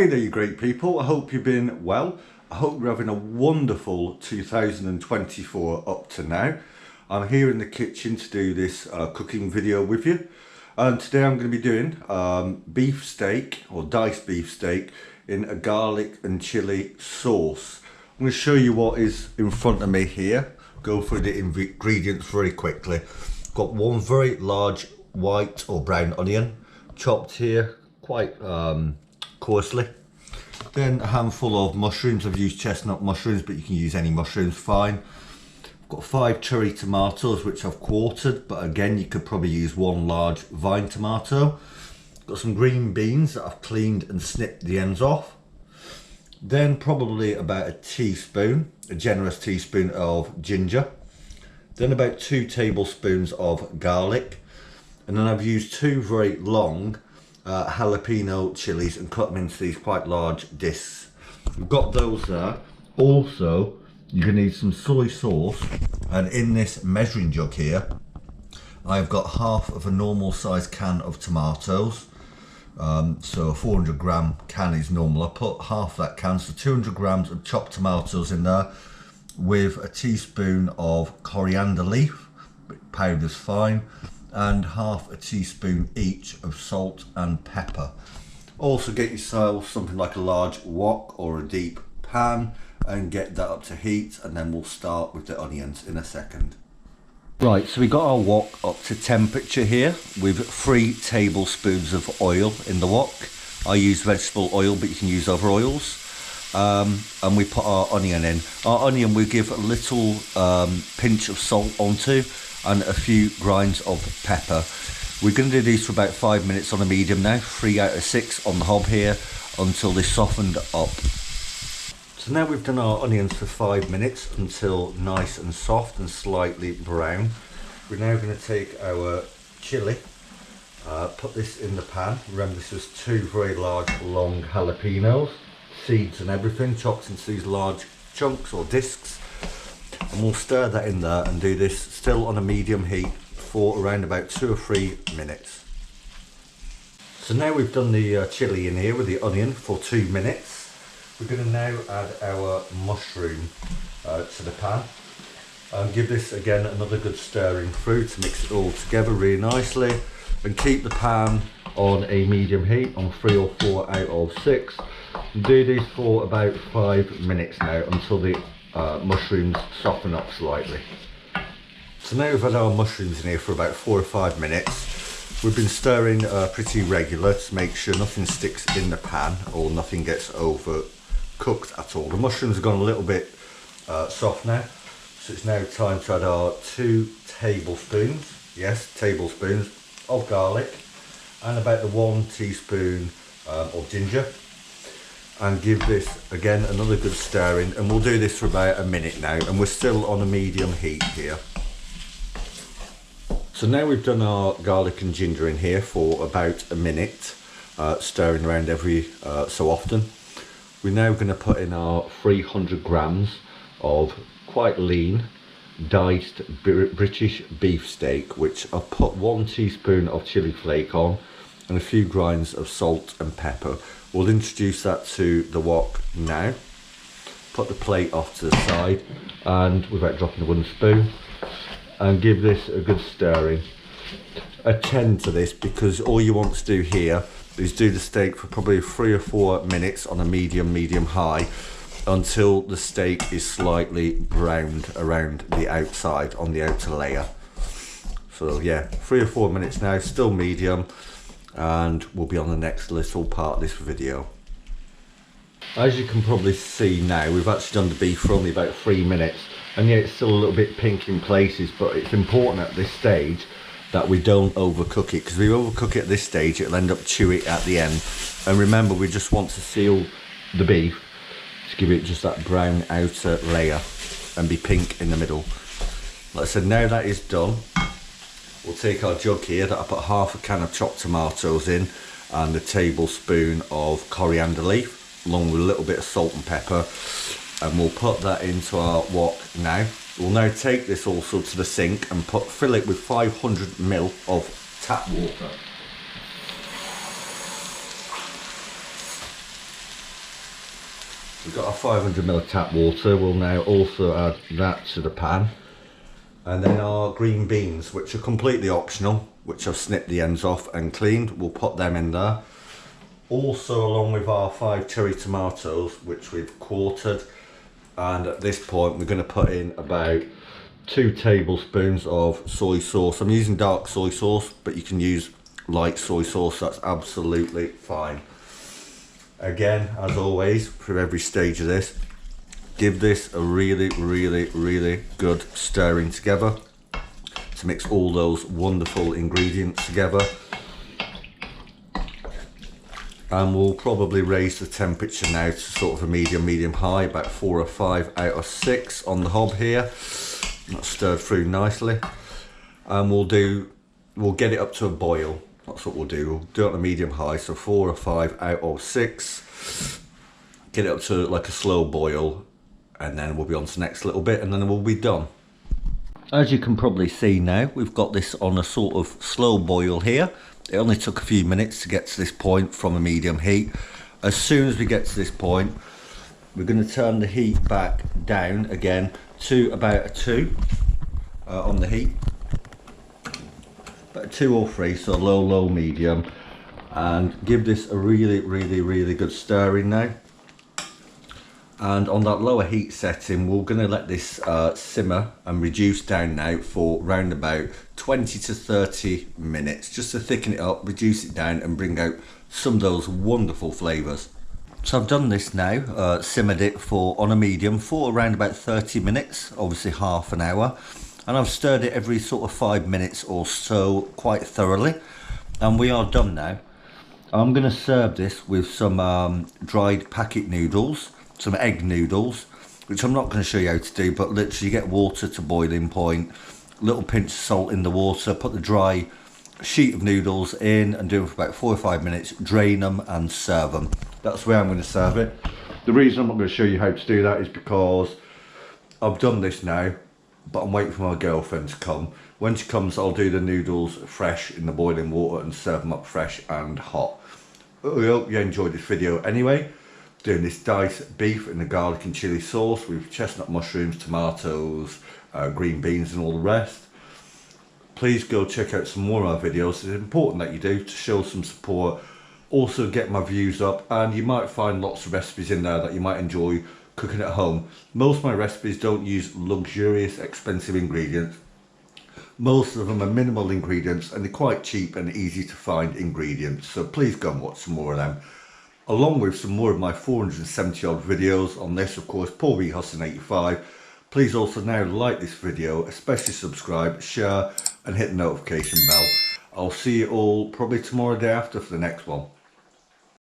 Hey there, you great people. I hope you've been well. I hope you're having a wonderful 2024 up to now. I'm here in the kitchen to do this cooking video with you. And today I'm going to be doing beef steak or diced beef steak in a garlic and chili sauce. I'm going to show you what is in front of me here. Go through the ingredients very quickly. Got one very large white or brown onion chopped here quite coarsely. Then a handful of mushrooms. I've used chestnut mushrooms, but you can use any mushrooms, fine. I've got 5 cherry tomatoes which I've quartered, but again you could probably use 1 large vine tomato. Got some green beans that I've cleaned and snipped the ends off. Then probably about a teaspoon, a generous teaspoon of ginger. Then about 2 tablespoons of garlic. And then I've used 2 very long jalapeno chilies and cut them into these quite large discs. We've got those there. Also, you're going to need some soy sauce, and in this measuring jug here I've got half of a normal size can of tomatoes. So a 400 gram can is normal. I put half that can, so 200 grams of chopped tomatoes in there, with a teaspoon of coriander leaf, powder's fine, and half a teaspoon each of salt and pepper. Also get yourself something like a large wok or a deep pan and get that up to heat, and then we'll start with the onions in a second. Right, so we got our wok up to temperature here with 3 tablespoons of oil in the wok. I use vegetable oil, but you can use other oils. And we put our onion in. Our onion we give a little pinch of salt onto, and a few grinds of pepper. We're going to do these for about 5 minutes on a medium now, 3 out of 6 on the hob here, until they softened up. So now we've done our onions for 5 minutes until nice and soft and slightly brown. We're now going to take our chili, put this in the pan. Remember, this was 2 very large long jalapenos, seeds and everything, chopped into these large chunks or discs. And we'll stir that in there and do this still on a medium heat for around about 2 or 3 minutes. So now we've done the chili in here with the onion for 2 minutes. We're going to now add our mushroom to the pan and give this again another good stirring through to mix it all together really nicely, and keep the pan on a medium heat on 3 or 4 out of 6. And do this for about 5 minutes now until the mushrooms soften up slightly. So now we've had our mushrooms in here for about 4 or 5 minutes. We've been stirring pretty regular to make sure nothing sticks in the pan or nothing gets overcooked at all. The mushrooms have gone a little bit soft now, so it's now time to add our 2 tablespoons, yes, tablespoons of garlic, and about the 1 teaspoon of ginger. And give this again another good stirring, and we'll do this for about a minute now, and we're still on a medium heat here. So now we've done our garlic and ginger in here for about a minute, stirring around every so often. We're now going to put in our 300 grams of quite lean diced British beef steak, which I've put 1 teaspoon of chili flake on and a few grinds of salt and pepper. We'll introduce that to the wok now. Put the plate off to the side, and without dropping the wooden spoon, and give this a good stirring. Attend to this, because all you want to do here is do the steak for probably 3 or 4 minutes on a medium high until the steak is slightly browned around the outside on the outer layer. So yeah, 3 or 4 minutes now, still medium, and we'll be on the next little part of this video. As you can probably see now, we've actually done the beef for only about 3 minutes, and yeah, it's still a little bit pink in places, but it's important at this stage that we don't overcook it, because if we overcook it at this stage it'll end up chewy at the end. And remember, we just want to seal the beef to give it just that brown outer layer and be pink in the middle. Like I said, now that is done, we'll take our jug here that I put half a can of chopped tomatoes in and a tablespoon of coriander leaf, along with a little bit of salt and pepper, and we'll put that into our wok now. We'll now take this also to the sink and fill it with 500 ml of tap water. We've got our 500ml tap water. We'll now also add that to the pan. And then our green beans, which are completely optional, which I've snipped the ends off and cleaned. We'll put them in there. Also along with our 5 cherry tomatoes, which we've quartered. And at this point we're going to put in about 2 tablespoons of soy sauce. I'm using dark soy sauce, but you can use light soy sauce, that's absolutely fine. Again, as always, for every stage of this, give this a really good stirring together to mix all those wonderful ingredients together. And we'll probably raise the temperature now to sort of a medium high, about 4 or 5 out of 6 on the hob here. That's stirred through nicely. And we'll get it up to a boil. That's what we'll do. We'll do it on a medium high, so 4 or 5 out of 6. Get it up to like a slow boil, and then we'll be on to the next little bit, and then we'll be done. As you can probably see now, we've got this on a sort of slow boil here. It only took a few minutes to get to this point from a medium heat. As soon as we get to this point, we're going to turn the heat back down again to about a 2 on the heat. About 2 or 3, so low, medium. And give this a really good stirring now. And on that lower heat setting, we're going to let this simmer and reduce down now for round about 20 to 30 minutes, just to thicken it up, reduce it down and bring out some of those wonderful flavours. So I've done this now, simmered it for on a medium for around about 30 minutes, obviously half an hour. And I've stirred it every sort of 5 minutes or so quite thoroughly. And we are done now. I'm going to serve this with some dried packet noodles. Some egg noodles, which I'm not going to show you how to do, but literally you get water to boiling point, little pinch of salt in the water, put the dry sheet of noodles in and do them for about 4 or 5 minutes, drain them and serve them. That's where I'm going to serve it. The reason I'm not going to show you how to do that is because I've done this now, but I'm waiting for my girlfriend to come. When she comes, I'll do the noodles fresh in the boiling water and serve them up fresh and hot. I hope you enjoyed this video anyway. Doing this diced beef in the garlic and chili sauce with chestnut mushrooms, tomatoes, green beans and all the rest. Please go check out some more of our videos. It's important that you do to show some support. Also get my views up, and you might find lots of recipes in there that you might enjoy cooking at home. Most of my recipes don't use luxurious, expensive ingredients. Most of them are minimal ingredients and they're quite cheap and easy to find ingredients. So please go and watch some more of them, along with some more of my 470 odd videos on this, of course, Paulbhustlin85. Please also now like this video, especially subscribe, share and hit the notification bell. I'll see you all probably tomorrow, day after, for the next one.